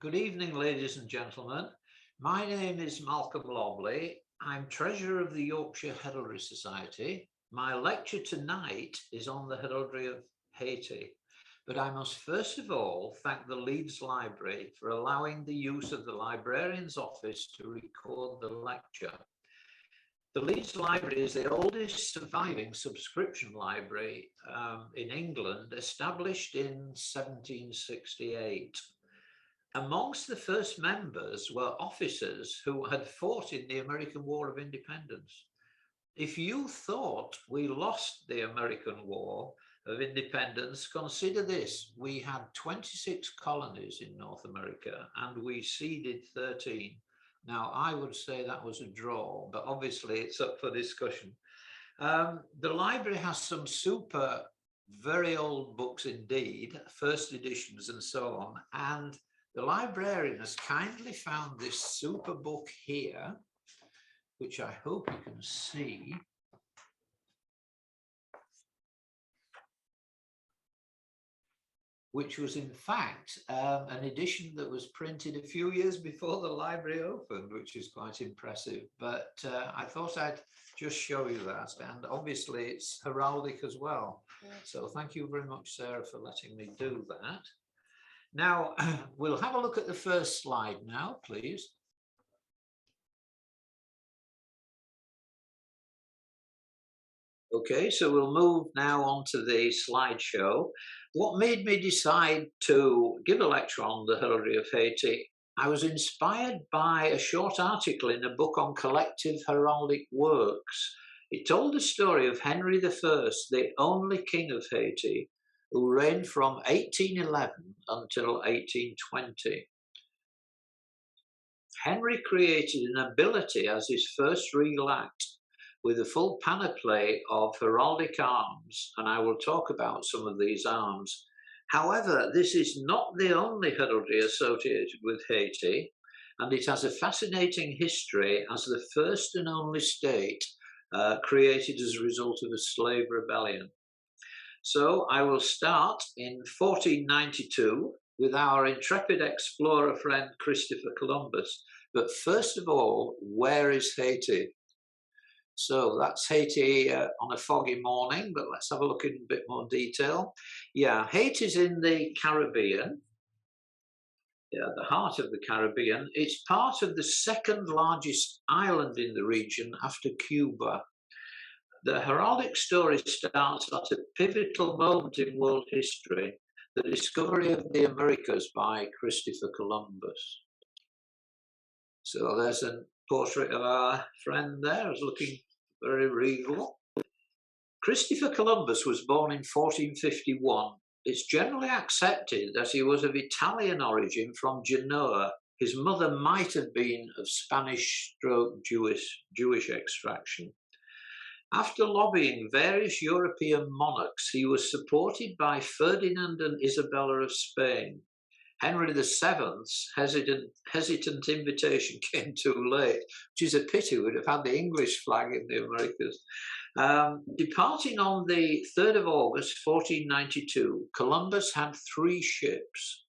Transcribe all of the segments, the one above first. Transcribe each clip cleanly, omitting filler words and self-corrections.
Good evening, ladies and gentlemen. My name is Malcolm Lobley. I'm Treasurer of the Yorkshire Heraldry Society. My lecture tonight is on the Heraldry of Haiti, but I must first of all thank the Leeds Library for allowing the use of the librarian's office to record the lecture. The Leeds Library is the oldest surviving subscription library in England, established in 1768. Amongst the first members were officers who had fought in the American War of Independence. If you thought we lost the American War of Independence, consider this: we had 26 colonies in North America and we ceded 13. Now, I would say that was a draw, but obviously it's up for discussion. The library has some super, very old books indeed, first editions and so on, and the librarian has kindly found this super book here, which I hope you can see. Which was in fact an edition that was printed a few years before the library opened, which is quite impressive. But I thought I'd just show you that. And obviously it's heraldic as well. So thank you very much, Sarah, for letting me do that. Now, we'll have a look at the first slide now, please. Okay, so we'll move now on to the slideshow. What made me decide to give a lecture on the Heraldry of Haiti? I was inspired by a short article in a book on collective heraldic works. It told the story of Henry I, the only king of Haiti, who reigned from 1811 until 1820. Henry created a nobility as his first regal act, with a full panoply of heraldic arms, and I will talk about some of these arms. However, this is not the only heraldry associated with Haiti, and it has a fascinating history as the first and only state created as a result of a slave rebellion. So I will start in 1492 with our intrepid explorer friend Christopher Columbus. But first of all, where is Haiti? So that's Haiti on a foggy morning, but let's have a look in a bit more detail. Yeah, Haiti's in the Caribbean. Yeah, the heart of the Caribbean. It's part of the second largest island in the region after Cuba. The heraldic story starts at a pivotal moment in world history, the discovery of the Americas by Christopher Columbus. So there's a portrait of our friend there, who's looking very regal. Christopher Columbus was born in 1451. It's generally accepted that he was of Italian origin from Genoa. His mother might have been of Spanish/Jewish extraction. After lobbying various European monarchs, he was supported by Ferdinand and Isabella of Spain. Henry VII's hesitant invitation came too late, which is a pity. We'd have had the English flag in the Americas. Departing on the 3rd of August, 1492, Columbus had 3 ships.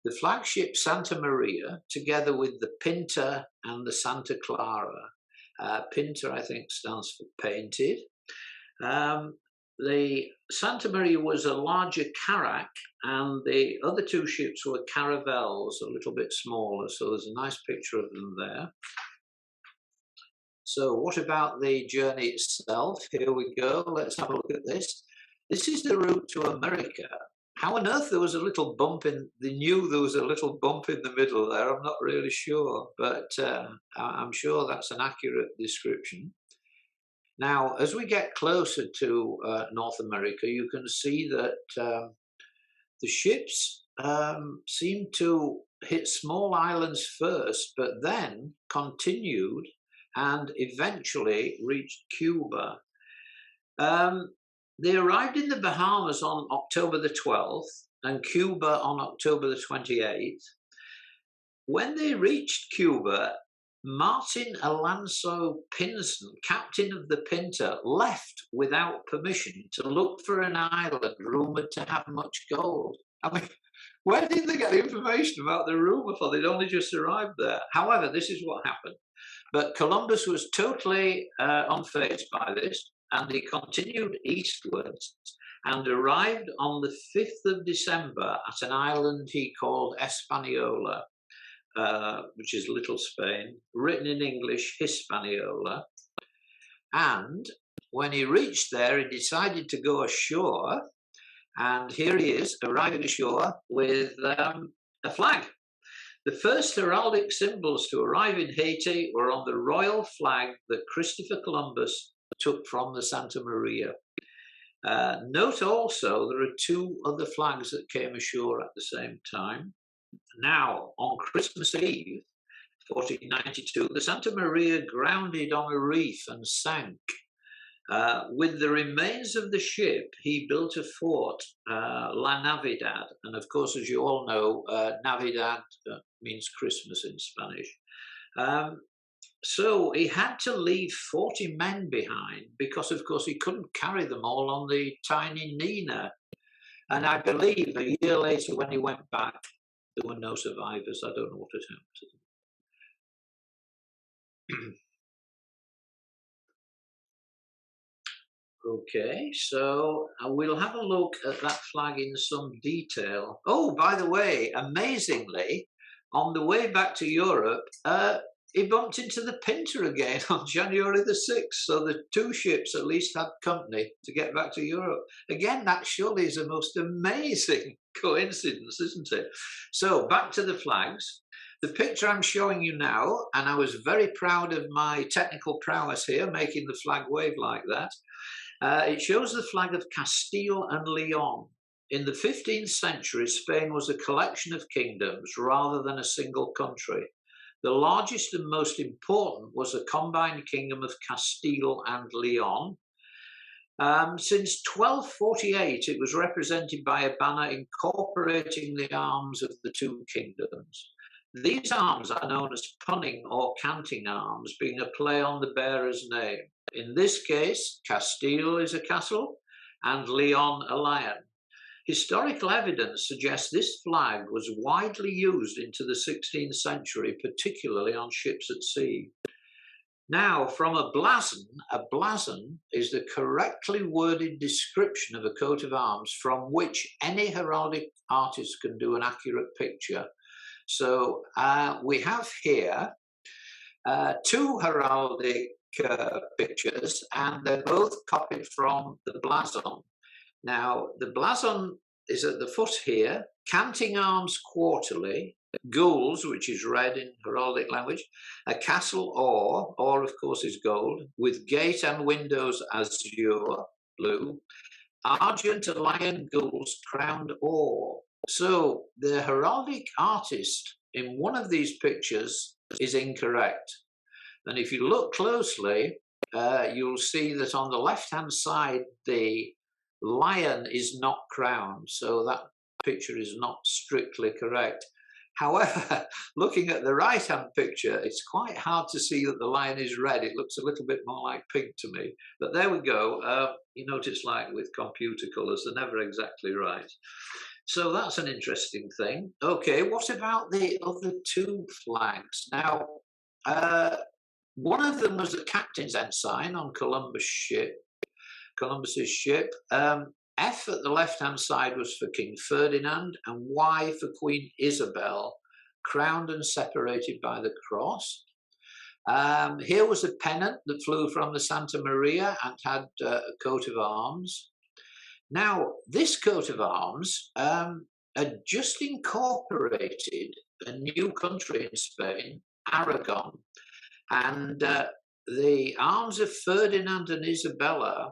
The flagship Santa Maria, together with the Pinta and the Santa Clara. Pinta, I think, stands for painted. The Santa Maria was a larger carrack, and the other 2 ships were caravels, a little bit smaller. So there's a nice picture of them there. So what about the journey itself? Here we go. Let's have a look at this. This is the route to America. How on earth there was a little bump in, they knew there was a little bump in the middle there, I'm not really sure, but I'm sure that's an accurate description. Now, as we get closer to North America, you can see that the ships seem to hit small islands first, but then continued and eventually reached Cuba. They arrived in the Bahamas on October the 12th and Cuba on October the 28th. When they reached Cuba, Martin Alonso Pinzon, captain of the Pinta, left without permission to look for an island rumoured to have much gold. I mean, Where did they get the information about the rumour for? They'd only just arrived there. However, this is what happened. But Columbus was totally unfazed by this, and he continued eastwards and arrived on the 5th of December at an island he called Hispaniola, which is Little Spain, written in English Hispaniola. And when he reached there, he decided to go ashore. And here he is, arriving ashore with a flag. The first heraldic symbols to arrive in Haiti were on the royal flag that Christopher Columbus took from the Santa Maria. Note also there are two other flags that came ashore at the same time. Now, on Christmas Eve, 1492, the Santa Maria grounded on a reef and sank. With the remains of the ship, he built a fort, La Navidad. And of course, as you all know, Navidad means Christmas in Spanish. So he had to leave 40 men behind because, of course, he couldn't carry them all on the tiny Nina. And I believe a year later when he went back, there were no survivors. I don't know what had happened to them. Okay, so we'll have a look at that flag in some detail. Oh, by the way, amazingly, on the way back to Europe, he bumped into the Pinter again on January the 6th. So the two ships at least had company to get back to Europe. Again, that surely is a most amazing coincidence, isn't it? So back to the flags. The picture I'm showing you now, and I was very proud of my technical prowess here, making the flag wave like that. It shows the flag of Castile and Leon. In the 15th century, Spain was a collection of kingdoms rather than a single country. The largest and most important was the combined kingdom of Castile and Leon. Since 1248, it was represented by a banner incorporating the arms of the two kingdoms. These arms are known as punning or canting arms, being a play on the bearer's name. In this case, Castile is a castle and Leon a lion. Historical evidence suggests this flag was widely used into the 16th century, particularly on ships at sea. Now, from a blazon is the correctly worded description of a coat of arms from which any heraldic artist can do an accurate picture. So we have here two heraldic pictures, and they're both copied from the blazon. Now, the blazon is at the foot here, canting arms quarterly, gules, which is red in heraldic language, a castle or of course is gold, with gate and windows azure, blue, argent, a lion, gules, crowned or. So the heraldic artist in one of these pictures is incorrect. And if you look closely, you'll see that on the left-hand side, the lion is not crowned. So that picture is not strictly correct. However, looking at the right-hand picture, it's quite hard to see that the lion is red. It looks a little bit more like pink to me. But there we go. You notice, like with computer colours, they're never exactly right. So that's an interesting thing. Okay, what about the other two flags? Now, one of them was the captain's ensign on Columbus's ship. F at the left-hand side was for King Ferdinand, and Y for Queen Isabel, crowned and separated by the cross. Here was a pennant that flew from the Santa Maria and had a coat of arms. Now, this coat of arms had just incorporated a new country in Spain, Aragon, and the arms of Ferdinand and Isabella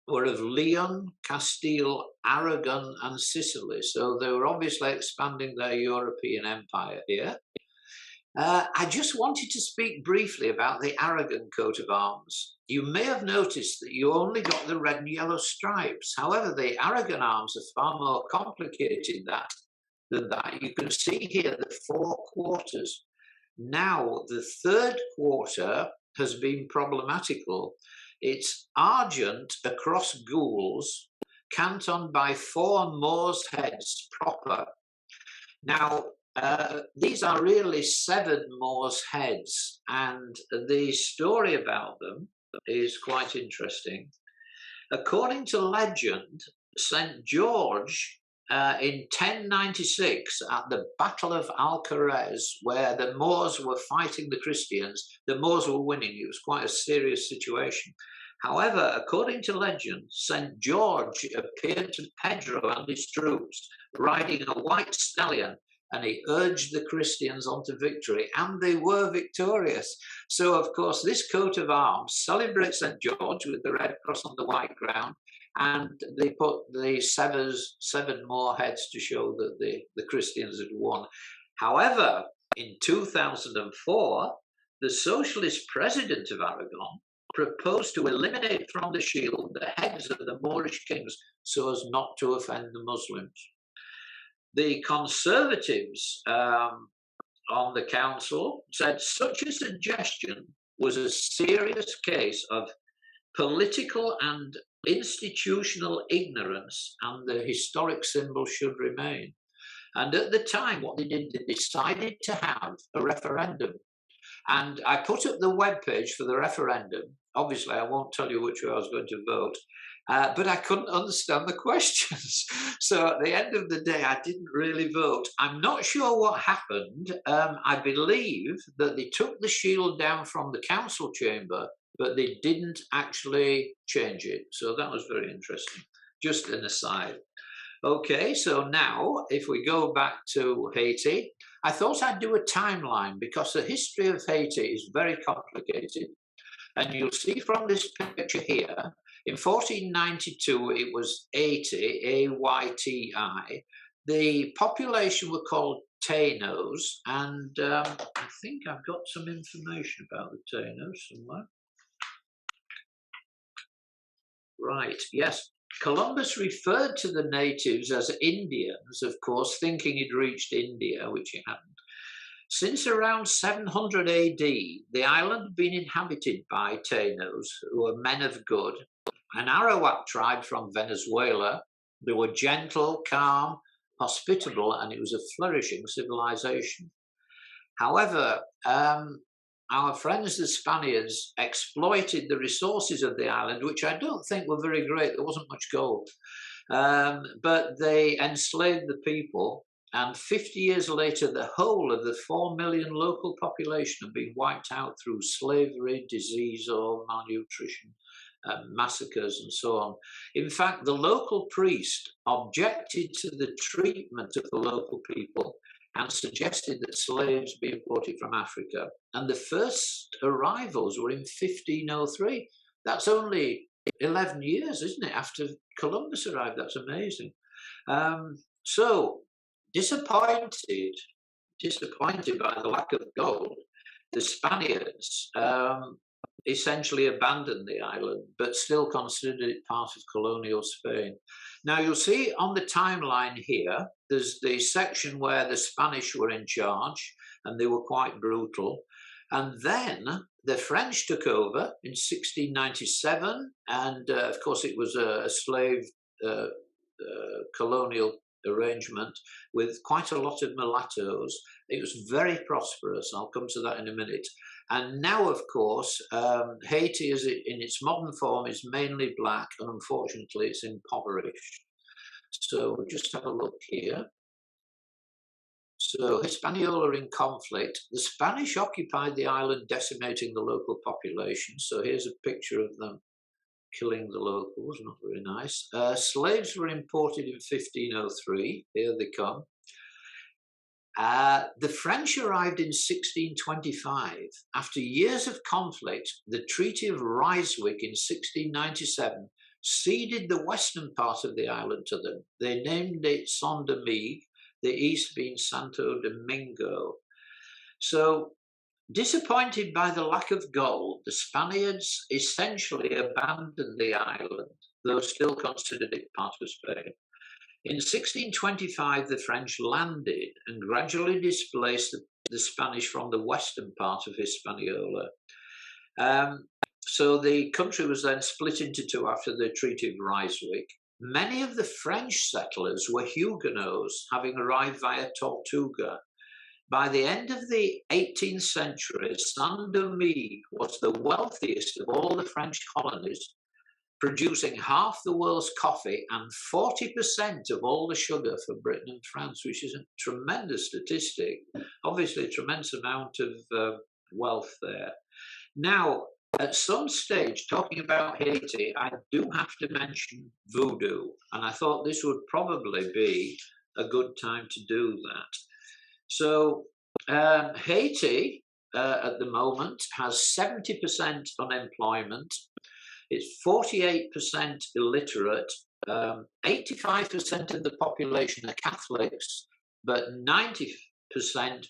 were of Leon, Castile, Aragon, and Sicily. So they were obviously expanding their European empire here. I just wanted to speak briefly about the Aragon coat of arms. You may have noticed that you only got the red and yellow stripes. However, the Aragon arms are far more complicated than that. You can see here the 4 quarters. Now, the 3rd quarter has been problematical. It's argent across gules, cantoned by 4 Moors heads proper. Now, these are really 7 Moors heads, and the story about them is quite interesting. According to legend, St. George in 1096 at the Battle of Alcaraz, where the Moors were fighting the Christians, the Moors were winning. It was quite a serious situation. However, according to legend, St. George appeared to Pedro and his troops riding a white stallion, and he urged the Christians on to victory, and they were victorious. So, of course, this coat of arms celebrates St. George with the red cross on the white ground, and they put the 7 more heads to show that the Christians had won. However, in 2004, the socialist president of Aragon proposed to eliminate from the shield the heads of the Moorish kings so as not to offend the Muslims. The conservatives on the council said such a suggestion was a serious case of political and institutional ignorance, and the historic symbol should remain. And at the time, what they did, they decided to have a referendum. And I put up the webpage for the referendum. Obviously, I won't tell you which way I was going to vote, but I couldn't understand the questions. So at the end of the day, I didn't really vote. I'm not sure what happened. I believe that they took the shield down from the council chamber, but they didn't actually change it. So that was very interesting. Just an aside. Okay, so now if we go back to Haiti, I thought I'd do a timeline because the history of Haiti is very complicated. And you'll see from this picture here, in 1492 it was 80, A-Y-T-I. The population were called Tainos, and I think I've got some information about the Tainos somewhere. Right, yes. Columbus referred to the natives as Indians, of course, thinking he'd reached India, which he hadn't. Since around 700 AD, the island had been inhabited by Tainos, who were men of good, an Arawak tribe from Venezuela. They were gentle, calm, hospitable, and it was a flourishing civilization. However, our friends, the Spaniards, exploited the resources of the island, which I don't think were very great. There wasn't much gold. But they enslaved the people, and 50 years later, the whole of the 4 million local population had been wiped out through slavery, disease, or malnutrition, massacres, and so on. In fact, the local priest objected to the treatment of the local people and suggested that slaves be imported from Africa. And the first arrivals were in 1503. That's only 11 years, isn't it, after Columbus arrived? That's amazing. So, disappointed by the lack of gold, the Spaniards essentially abandoned the island, but still considered it part of colonial Spain. Now you'll see on the timeline here, there's the section where the Spanish were in charge, and they were quite brutal. And then the French took over in 1697, and of course it was a slave colonial arrangement with quite a lot of mulattoes. It was very prosperous. I'll come to that in a minute. And now, of course, Haiti, as in its modern form, is mainly black, and unfortunately, it's impoverished. So we'll just have a look here. So Hispaniola in conflict. The Spanish occupied the island, decimating the local population. So here's a picture of them killing the locals, not very nice. Slaves were imported in 1503. Here they come. The French arrived in 1625. After years of conflict, the Treaty of Ryswick in 1697 ceded the western part of the island to them. They named it Saint-Domingue, the east being Santo Domingo. So, disappointed by the lack of gold, the Spaniards essentially abandoned the island, though still considered it part of Spain. In 1625, the French landed and gradually displaced the Spanish from the western part of Hispaniola. So the country was then split into two after the Treaty of Ryswick. Many of the French settlers were Huguenots, having arrived via Tortuga. By the end of the 18th century, Saint-Domingue was the wealthiest of all the French colonies, producing half the world's coffee and 40% of all the sugar for Britain and France, which is a tremendous statistic. Obviously, a tremendous amount of wealth there. Now, at some stage, talking about Haiti, I do have to mention Voodoo, and I thought this would probably be a good time to do that. So, Haiti at the moment has 70% unemployment. It's 48% illiterate. 85% of the population are Catholics, but 90%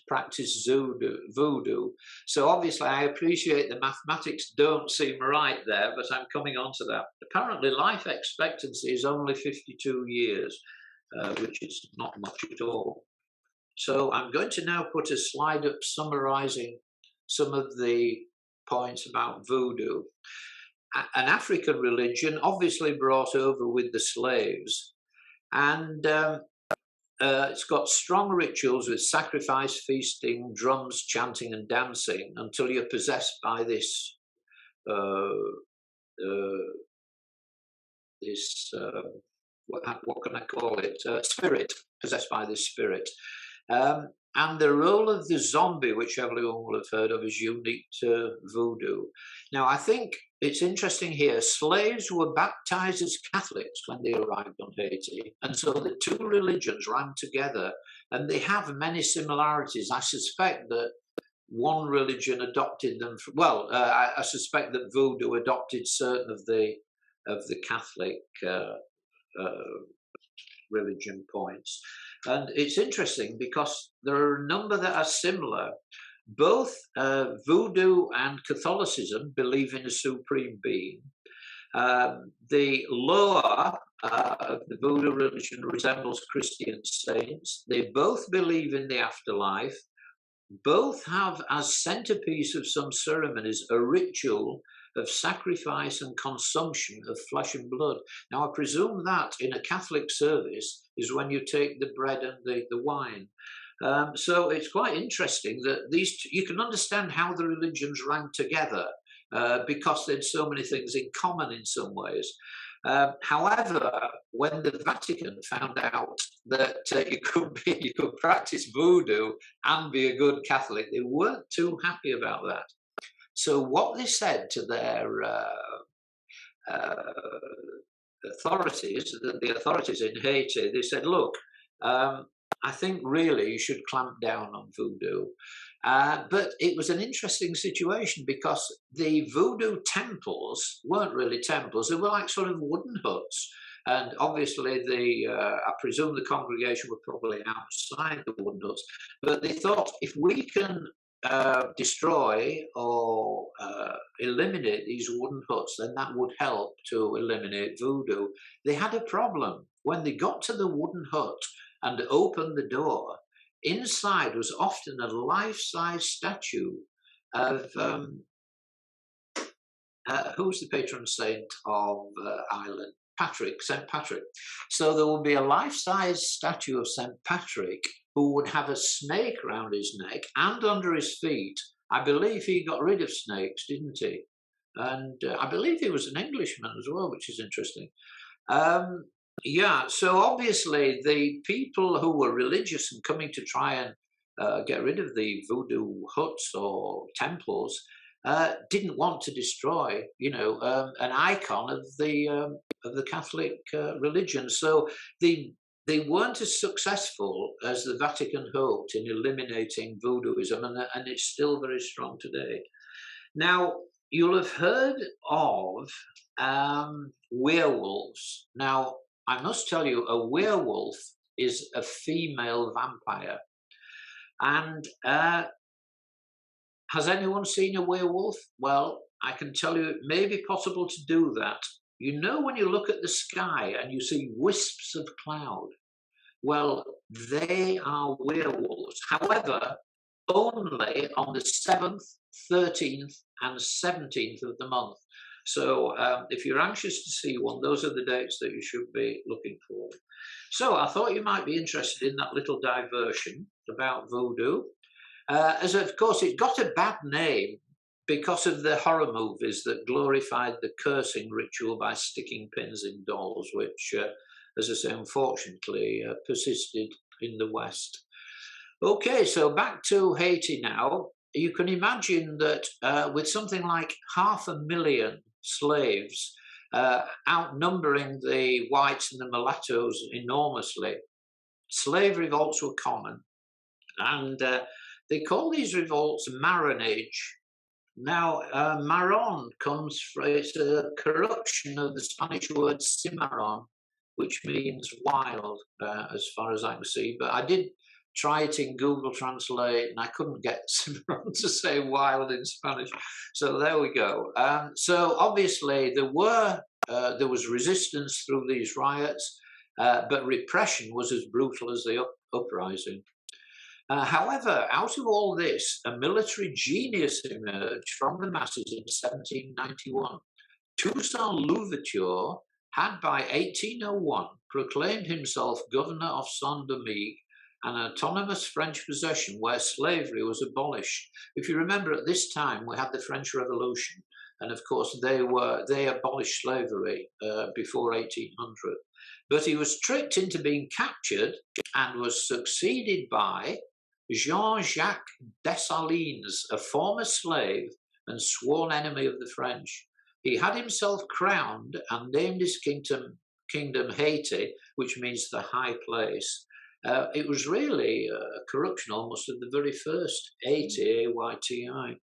practice voodoo. So obviously I appreciate the mathematics don't seem right there, but I'm coming on to that. Apparently life expectancy is only 52 years, which is not much at all. So I'm going to now put a slide up summarizing some of the points about voodoo. An African religion, obviously brought over with the slaves, and it's got strong rituals with sacrifice, feasting, drums, chanting, and dancing until you're possessed by this what can I call it? Spirit, possessed by this spirit. And the role of the zombie, which everyone will have heard of, is unique to voodoo. Now, I think it's interesting here, slaves were baptized as Catholics when they arrived on Haiti, and so the two religions ran together, and they have many similarities. I suspect that one religion adopted them, I suspect that voodoo adopted certain of the Catholic religion points. And it's interesting because there are a number that are similar. Both voodoo and Catholicism believe in a supreme being. The lower of the voodoo religion resembles Christian saints. They both believe in the afterlife. Both have as centerpiece of some ceremonies a ritual of sacrifice and consumption of flesh and blood. Now, I presume that in a Catholic service is when you take the bread and the wine. So it's quite interesting that you can understand how the religions ran together because they had so many things in common in some ways. However, when the Vatican found out that you could practice voodoo and be a good Catholic, they weren't too happy about that. So what they said to their authorities, the authorities in Haiti, they said, look, I think really you should clamp down on voodoo. But it was an interesting situation because the voodoo temples weren't really temples. They were like sort of wooden huts. And obviously, I presume the congregation were probably outside the wooden huts. But they thought, if we can destroy or eliminate these wooden huts, then that would help to eliminate voodoo. They had a problem. When they got to the wooden hut and opened the door, inside was often a life-size statue of who's the patron saint of Ireland? St. Patrick. So there would be a life-size statue of St. Patrick who would have a snake around his neck and under his feet. I believe he got rid of snakes, didn't he? And I believe he was an Englishman as well, which is interesting. Yeah, so obviously the people who were religious and coming to try and get rid of the voodoo huts or temples didn't want to destroy, an icon of the Catholic religion. So they weren't as successful as the Vatican hoped in eliminating voodooism, and it's still very strong today. Now, you'll have heard of werewolves. Now, I must tell you, a werewolf is a female vampire. And has anyone seen a werewolf? Well, I can tell you it may be possible to do that. You know, when you look at the sky and you see wisps of cloud, well, they are werewolves. However, only on the 7th, 13th, and 17th of the month. So if you're anxious to see one, those are the dates that you should be looking for. So I thought you might be interested in that little diversion about voodoo. As of course, it got a bad name because of the horror movies that glorified the cursing ritual by sticking pins in dolls, which, as I say, unfortunately persisted in the West. Okay, so back to Haiti now. You can imagine that with something like 500,000 slaves, outnumbering the whites and the mulattoes enormously, slave revolts were common. And they call these revolts marronage. Now, marron comes from, it's a corruption of the Spanish word cimarron, which means wild, as far as I can see. But I did try it in Google Translate, and I couldn't get cimarron to say wild in Spanish. So there we go. So obviously there was resistance through these riots, but repression was as brutal as the uprising. However, out of all this, a military genius emerged from the masses in 1791. Toussaint Louverture had by 1801 proclaimed himself governor of Saint-Domingue, an autonomous French possession where slavery was abolished. If you remember, at this time we had the French Revolution, and of course they abolished slavery before 1800. But he was tricked into being captured and was succeeded by Jean-Jacques Dessalines, a former slave and sworn enemy of the French. He had himself crowned and named his kingdom Haiti, which means the high place. It was really a corruption almost of the very first Haiti, A-Y-T-I.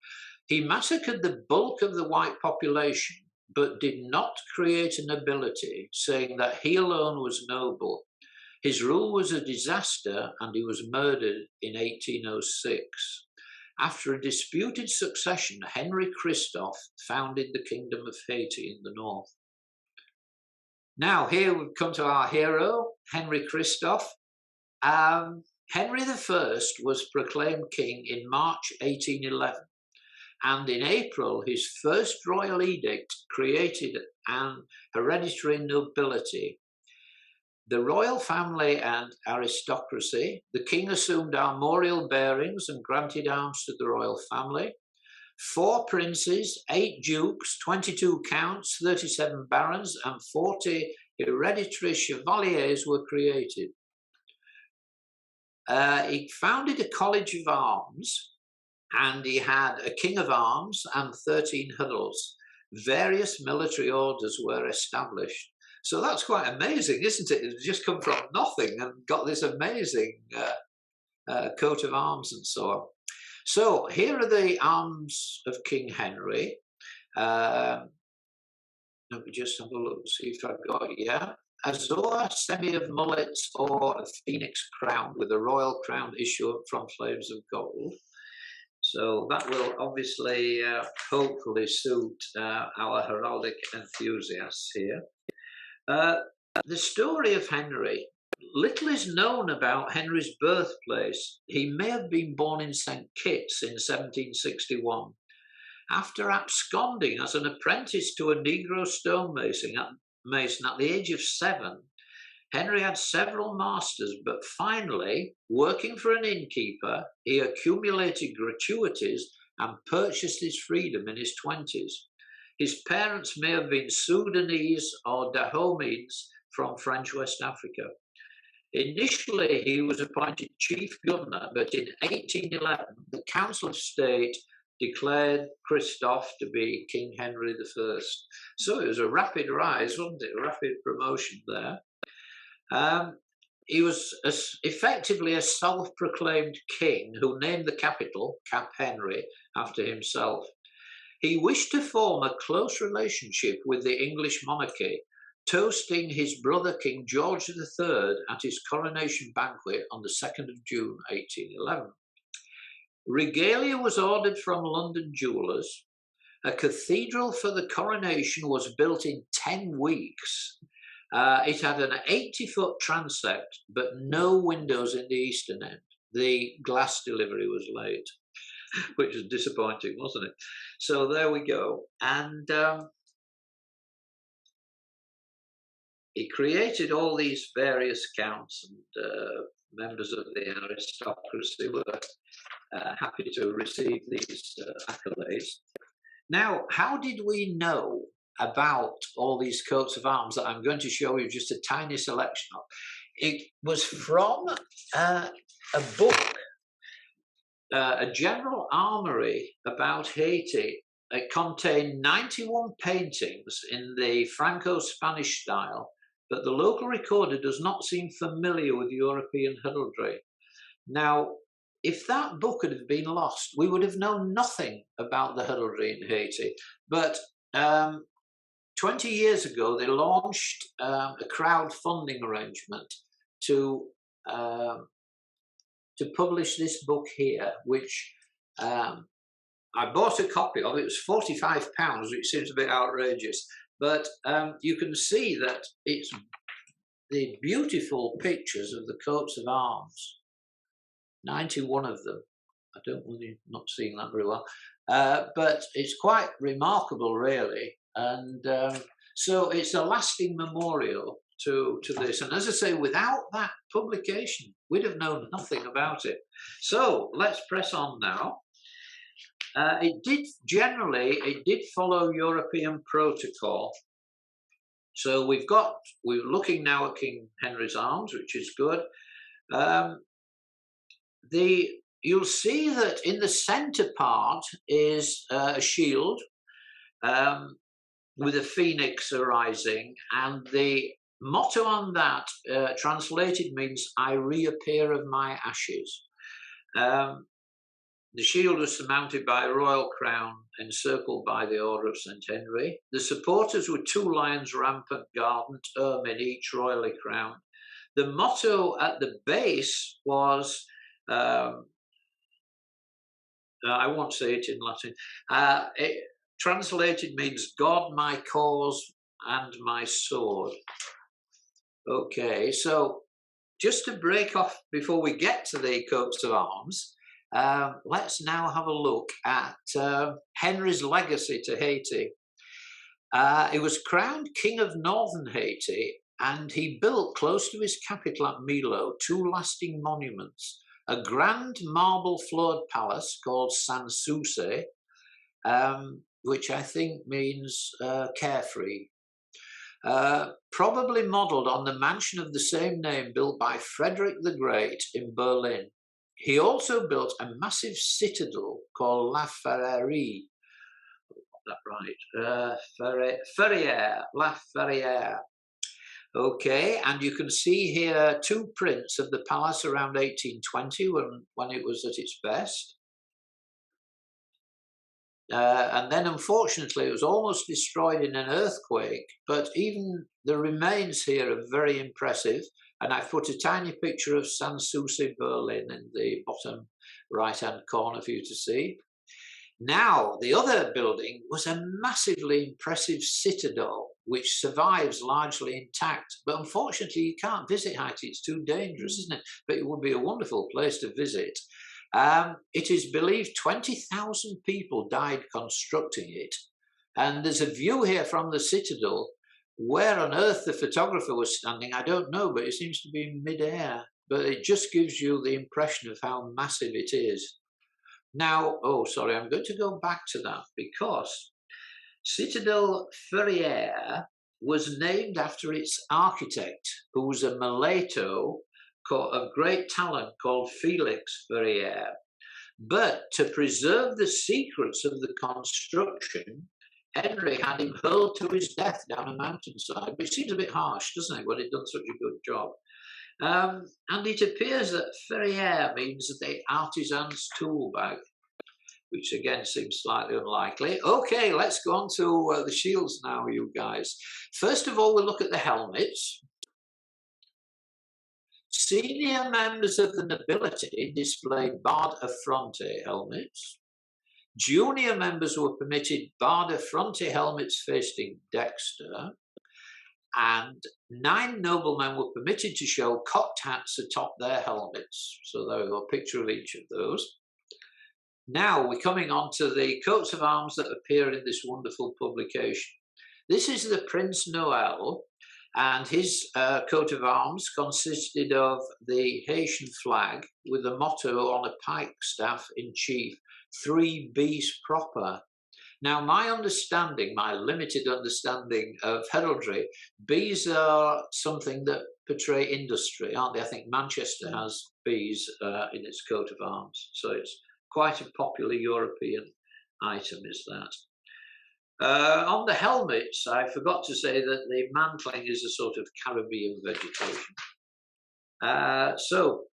He massacred the bulk of the white population, but did not create a nobility, saying that he alone was noble. His rule was a disaster, and he was murdered in 1806. After a disputed succession, Henry Christophe founded the Kingdom of Haiti in the north. Now, here we've come to our hero, Henry Christophe. Henry I was proclaimed king in March 1811, and in April his first royal edict created an hereditary nobility. The royal family and aristocracy. The king assumed armorial bearings and granted arms to the royal family. 4 princes, 8 dukes, 22 counts, 37 barons, and 40 hereditary chevaliers were created. He founded a college of arms, and he had a king of arms and 13 huddles. Various military orders were established. So that's quite amazing, isn't it? It's just come from nothing and got this amazing coat of arms and so on. So here are the arms of King Henry. Let me just have a look, see if I've got it. Yeah. A zoa, semi of mullets, or a phoenix crown with a royal crown issued from flames of gold. So that will obviously, hopefully suit our heraldic enthusiasts here. The story of Henry. Little is known about Henry's birthplace. He may have been born in St. Kitts in 1761. After absconding as an apprentice to a Negro stonemason at the age of 7, Henry had several masters, but finally, working for an innkeeper, he accumulated gratuities and purchased his freedom in his 20s. His parents may have been Sudanese or Dahomedes from French West Africa. Initially, he was appointed chief governor, but in 1811, the Council of State declared Christophe to be King Henry I. So it was a rapid rise, wasn't it? A rapid promotion there. He was effectively a self-proclaimed king who named the capital, Cap Henry, after himself. He wished to form a close relationship with the English monarchy, toasting his brother King George III at his coronation banquet on the 2nd of June 1811. Regalia was ordered from London jewellers. A cathedral for the coronation was built in 10 weeks. It had an 80-foot transept, but no windows in the eastern end. The glass delivery was late, which was disappointing, wasn't it? So there we go. And he created all these various counts, and members of the aristocracy were happy to receive these accolades. Now, how did we know about all these coats of arms that I'm going to show you just a tiny selection of? It was from a book, a general armory about Haiti. It contained 91 paintings in the Franco-Spanish style, but the local recorder does not seem familiar with European heraldry. Now, if that book had been lost, we would have known nothing about the heraldry in Haiti. But 20 years ago, they launched a crowdfunding arrangement to publish this book here, which I bought a copy of. It was £45, which seems a bit outrageous. But you can see that it's the beautiful pictures of the coats of arms. 91 of them. I don't really, not seeing that very well, but it's quite remarkable, really. And so it's a lasting memorial to this. And as I say, without that publication, we'd have known nothing about it. So let's press on now. It did follow European protocol. So we're looking now at King Henry's arms, which is good. You'll see that in the center part is a shield with a phoenix arising, and the motto on that translated means "I reappear of my ashes." The shield was surmounted by a royal crown encircled by the Order of St. Henry. The supporters were two lions rampant, guardant, ermine, each royally crowned. The motto at the base was, I won't say it in Latin, it translated means "God, my cause, and my sword." Okay, so just to break off before we get to the coats of arms, let's now have a look at Henry's legacy to Haiti. He was crowned King of Northern Haiti, and he built close to his capital at Milo 2 lasting monuments. A grand marble floored palace called Sans Souci, which I think means carefree. Probably modelled on the mansion of the same name built by Frederick the Great in Berlin. He also built a massive citadel called La Ferrerie. That right? Ferrière, La Ferrière. Okay, and you can see here 2 prints of the palace around 1820 when it was at its best. And then, unfortunately, it was almost destroyed in an earthquake, but even the remains here are very impressive. And I've put a tiny picture of Sans Souci, Berlin, in the bottom right-hand corner for you to see. Now, the other building was a massively impressive citadel, which survives largely intact. But unfortunately, you can't visit Haiti. It's too dangerous, isn't it? But it would be a wonderful place to visit. It is believed 20,000 people died constructing it. And there's a view here from the citadel. Where on earth the photographer was standing, I don't know, but it seems to be in mid-air. But it just gives you the impression of how massive it is. Now, oh, sorry, I'm going to go back to that because Citadel Ferrière was named after its architect, who was a mulatto of great talent called Felix Ferrière. But to preserve the secrets of the construction, Henry had him hurled to his death down a mountainside, which seems a bit harsh, doesn't it, when he'd done such a good job. And it appears that Ferrière means the artisan's tool bag, which again seems slightly unlikely. Okay, let's go on to the shields now, you guys. First of all, we'll look at the helmets. Senior members of the nobility displayed barred-affronte helmets. Junior members were permitted barred-affronte helmets facing dexter. And 9 noblemen were permitted to show cocked hats atop their helmets. So there we go, a picture of each of those. Now we're coming on to the coats of arms that appear in this wonderful publication. This is the Prince Noël, And his coat of arms consisted of the Haitian flag with the motto on a pike staff in chief, 3 B's proper. Now, my understanding, my limited understanding of heraldry, bees are something that portray industry, aren't they? I think Manchester has bees in its coat of arms, so it's quite a popular European item, is that. On the helmets, I forgot to say that the mantling is a sort of Caribbean vegetation. So,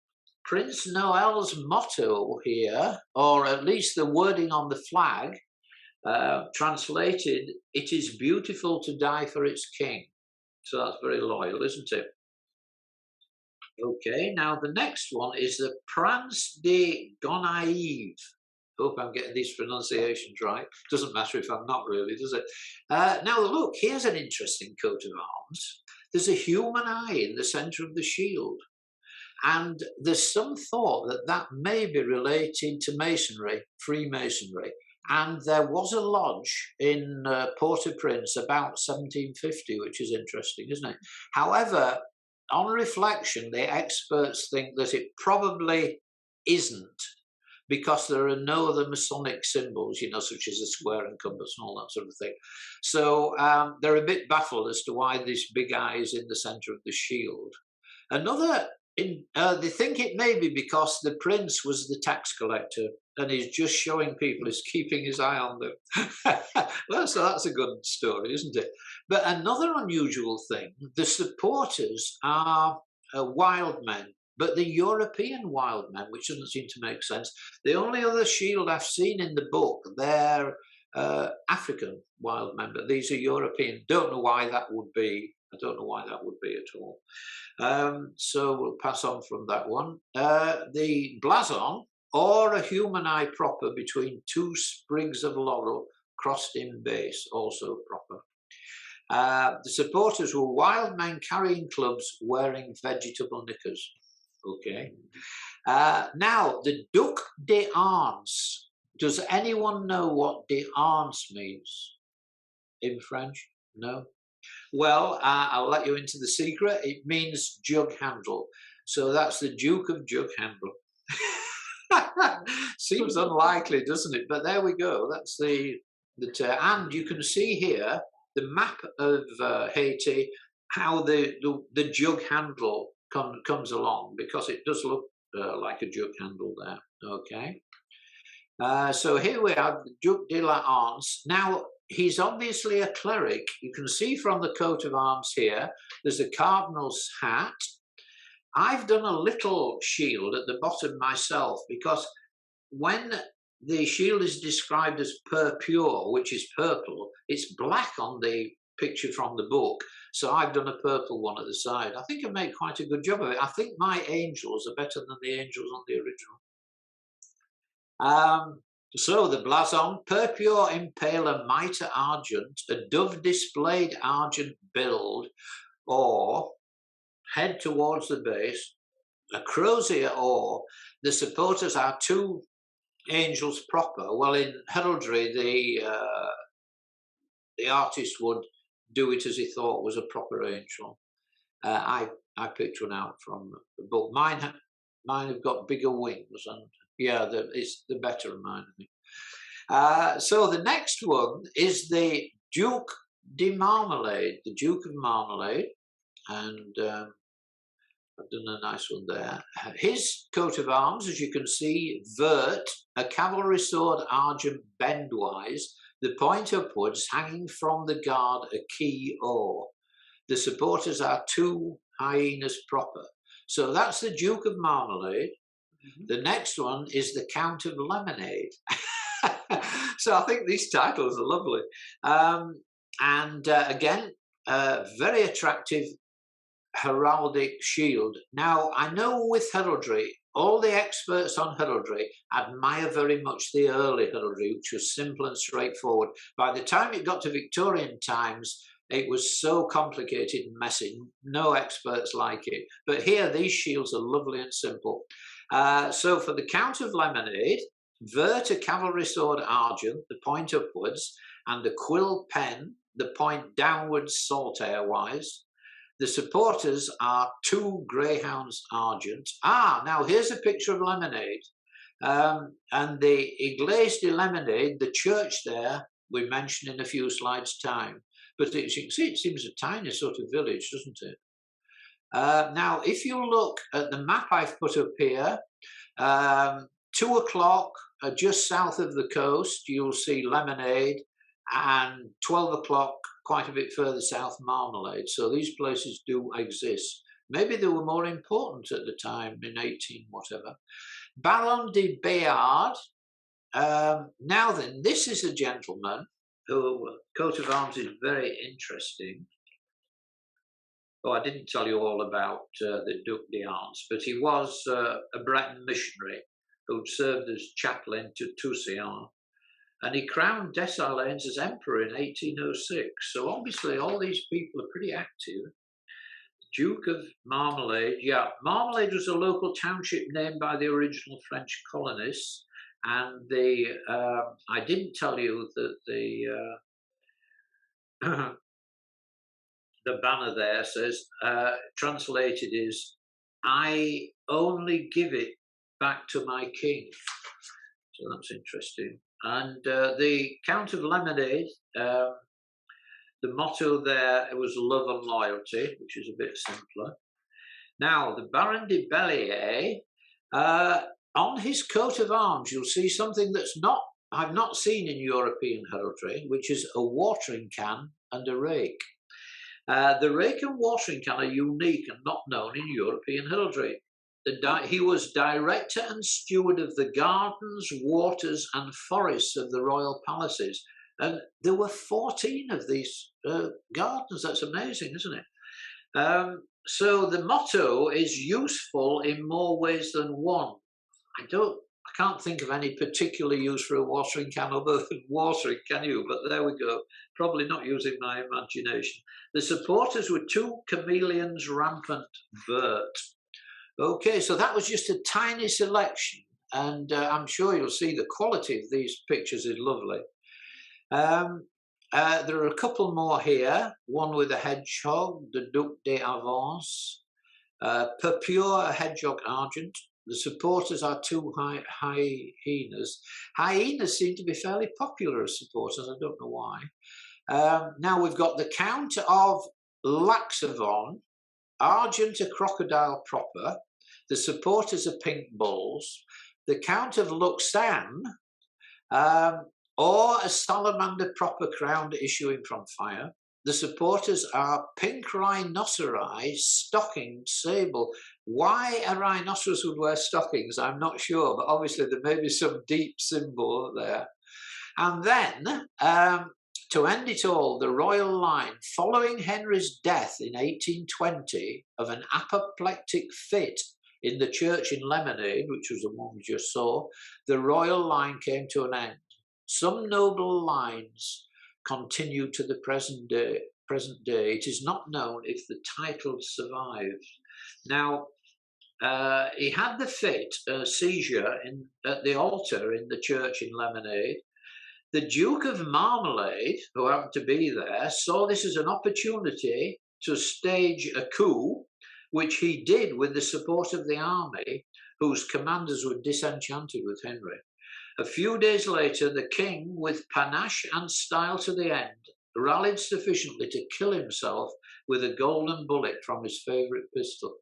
Prince Noel's motto here, or at least the wording on the flag, translated, "It is beautiful to die for its king." So that's very loyal, isn't it? Okay, now the next one is the Prince de Gonaive. Hope I'm getting these pronunciations right. Doesn't matter if I'm not really, does it? Now look, here's an interesting coat of arms. There's a human eye in the centre of the shield. And there's some thought that that may be related to Masonry, Freemasonry. And there was a lodge in Port-au-Prince about 1750, which is interesting, isn't it? However, on reflection, the experts think that it probably isn't, because there are no other Masonic symbols, you know, such as a square and compass and all that sort of thing. So they're a bit baffled as to why this big eye is in the centre of the shield. Another, they think it may be because the prince was the tax collector and he's just showing people, he's keeping his eye on them. Well, so that's a good story, isn't it? But another unusual thing, the supporters are wild men, but the European wild men, which doesn't seem to make sense. The only other shield I've seen in the book, they're African wild men, but these are European. Don't know why that would be. I don't know why that would be at all. So we'll pass on from that one. The blazon, or a human eye proper between 2 sprigs of laurel crossed in base, also proper. The supporters were wild men carrying clubs wearing vegetable knickers. Okay. Now, the Duc d'Arns. Does anyone know what d'Arns means in French? No? Well, I'll let you into the secret. It means jug handle. So that's the Duke of Jug Handle. Seems unlikely, doesn't it? But there we go. That's the and you can see here the map of Haiti, how the jug handle comes along, because it does look like a jug handle there. Okay. So here we have the Duc de la Arns. Now, he's obviously a cleric. You can see from the coat of arms here, there's a cardinal's hat. I've done a little shield at the bottom myself, because when the shield is described as purpure, which is purple, it's black on the picture from the book. So I've done a purple one at the side. I think I made quite a good job of it. I think my angels are better than the angels on the original. So the blazon, purpure impaler mitre argent, a dove displayed argent build, or head towards the base, a crozier, or the supporters are 2 angels proper. Well, in heraldry, the artist would do it as he thought was a proper angel. I picked one out from the book. Mine have got bigger wings, and yeah, it's the better of mine, I think. So the next one is the Duke de Marmalade, the Duke of Marmalade, and I've done a nice one there. His coat of arms, as you can see, vert, a cavalry sword argent bendwise, the point upwards, hanging from the guard a key or. The supporters are 2 hyenas proper. So that's the Duke of Marmalade. The next one is the Count of Lemonade. So I think these titles are lovely. Again, very attractive heraldic shield. Now, I know with heraldry, all the experts on heraldry admire very much the early heraldry, which was simple and straightforward. By the time it got to Victorian times, it was so complicated and messy. No experts like it. But here, these shields are lovely and simple. So for the Count of Lemonade, vert a cavalry sword argent, the point upwards, and a quill pen, the point downwards saltaire-wise. The supporters are 2 greyhounds argent. Ah, now here's a picture of lemonade. And the Iglesia de Lemonade, the church there, we mentioned in a few slides' time. But you can see it seems a tiny sort of village, doesn't it? Now, if you look at the map I've put up here, 2 o'clock, just south of the coast, you'll see Lemonade, and 12 o'clock, quite a bit further south, Marmalade. So these places do exist. Maybe they were more important at the time, in 18 whatever. Baron de Béard. Now then, this is a gentleman whose coat of arms is very interesting. Oh, I didn't tell you all about the Duc d'Arns, but he was a Breton missionary who'd served as chaplain to Toussaint, and he crowned Dessalines as emperor in 1806. So obviously all these people are pretty active. Duke of Marmalade, yeah, Marmalade was a local township named by the original French colonists, and I didn't tell you that the banner there says, translated is, "I only give it back to my king." So that's interesting. And the Count of Lemonade, the motto there, it was love and loyalty, which is a bit simpler. Now, the Baron de Bellier, on his coat of arms, you'll see something I've not seen in European heraldry, which is a watering can and a rake. The rake and watering can are unique and not known in European heraldry. He was director and steward of the gardens, waters, and forests of the royal palaces. And there were 14 of these gardens. That's amazing, isn't it? So the motto is useful in more ways than one. I can't think of any particular use for a watering can other than watering, can you? But there we go. Probably not using my imagination. The supporters were 2 chameleons rampant vert. Okay, so that was just a tiny selection, and I'm sure you'll see the quality of these pictures is lovely. There are a couple more here, one with a hedgehog, the Duc d'Avance, Purpure, a hedgehog argent. The supporters are 2 hyenas. Hyenas seem to be fairly popular as supporters, I don't know why. Now we've got the Count of Laxavon, argent, a crocodile proper. The supporters are pink bulls. The Count of Luxan, or a salamander proper crowned issuing from fire. The supporters are pink rhinoceri, stockinged, sable. Why a rhinoceros would wear stockings, I'm not sure, but obviously there may be some deep symbol there. And then, to end it all, the royal line, following Henry's death in 1820 of an apoplectic fit in the church in Lemonade, which was the one we just saw, the royal line came to an end. Some noble lines continue to the present day. It is not known if the title survives. Now, he had the fit, seizure, at the altar in the church in Lemonade. The Duke of Marmalade, who happened to be there, saw this as an opportunity to stage a coup, which he did with the support of the army, whose commanders were disenchanted with Henry. A few days later, the king, with panache and style to the end, rallied sufficiently to kill himself with a golden bullet from his favourite pistol.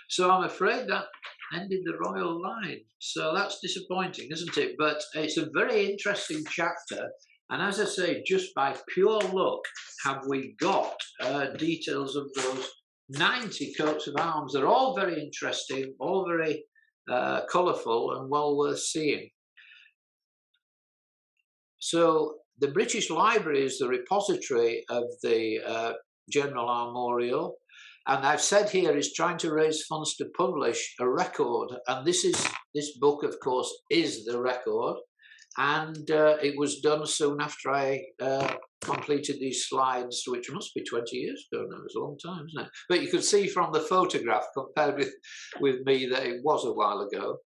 So I'm afraid that ended the royal line. So that's disappointing, isn't it? But it's a very interesting chapter. And as I say, just by pure luck, have we got details of those 90 coats of arms. They're all very interesting, all very colourful and well worth seeing. So the British Library is the repository of the General Armorial, and I've said here is trying to raise funds to publish a record, and this book, of course, is the record, and it was done soon after I completed these slides, which must be 20 years ago now. It's a long time, isn't it? But you can see from the photograph compared with me that it was a while ago.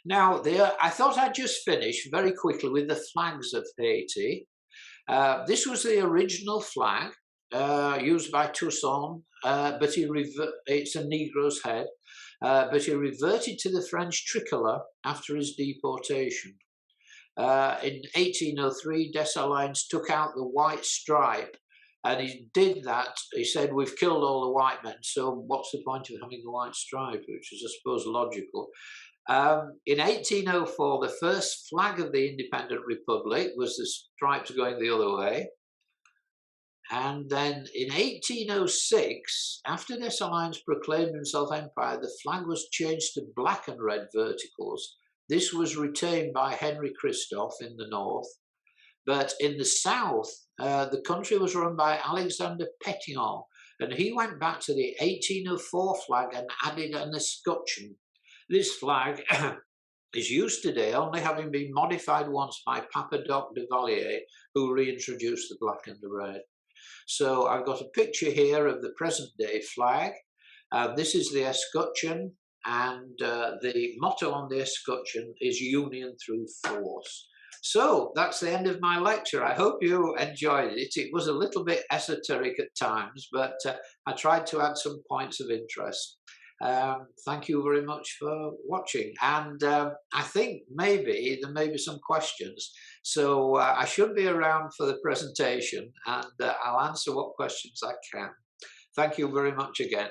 Now, I thought I'd just finish very quickly with the flags of Haiti. This was the original flag. used by Toussaint, but it's a Negro's head, but he reverted to the French tricolour after his deportation. In 1803, Dessalines took out the white stripe, and he did that. He said, "We've killed all the white men, so what's the point of having the white stripe?" Which is, I suppose, logical. In 1804, the first flag of the independent republic was the stripes going the other way. And then in 1806, after Dessalines proclaimed himself empire, the flag was changed to black and red verticals. This was retained by Henry Christophe in the north. But in the south, the country was run by Alexander Pétion, and he went back to the 1804 flag and added an escutcheon. This flag is used today, only having been modified once by Papa Doc de Valier, who reintroduced the black and the red. So I've got a picture here of the present day flag. This is the escutcheon, and the motto on the escutcheon is "Union through Force." So that's the end of my lecture. I hope you enjoyed it. It was a little bit esoteric at times, but I tried to add some points of interest. Thank you very much for watching, and I think maybe there may be some questions, so I should be around for the presentation, and I'll answer what questions I can. Thank you very much again.